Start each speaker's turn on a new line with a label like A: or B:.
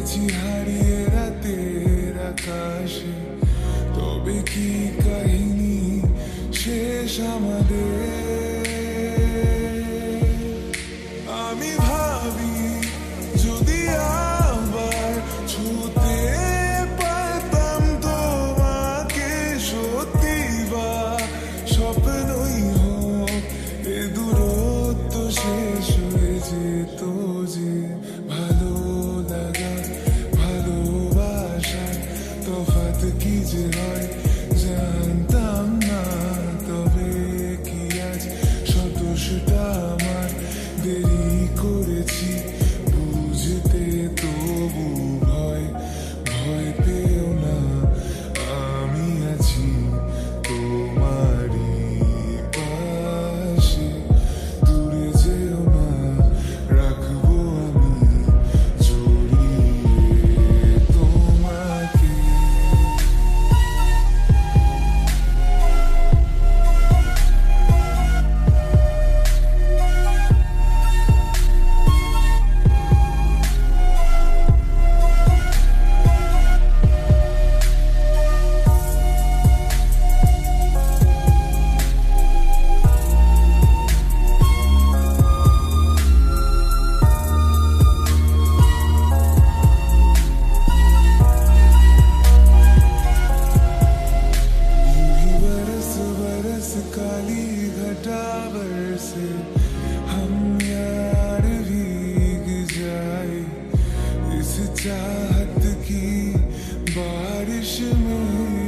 A: গেছি হারিয়ে রাতের আকাশে, তবে কি কাহিনী শেষ আমাদের? আমি ভাবি যদি আবার ছুতে পারতাম তোমাকে, সত্যি বা স্বপ্নই হোক এ দূরত্ব শেষ হয়ে যেত যে। ভালো লাগা ভালোবাসা তফাৎ কি যে হয় জানতাম না, তবে কি আজ সতোষটা আমার দেরি করেছি বুঝতে, তবু ভয় ভয় পেও না, আমি আছি তোমারই পাশে। দূরে যেও না, রাখবো আমি জড়িয়ে তোমাকে। काली घटा बरसे हम यार भीग जाए इस चाहत की बारिश में।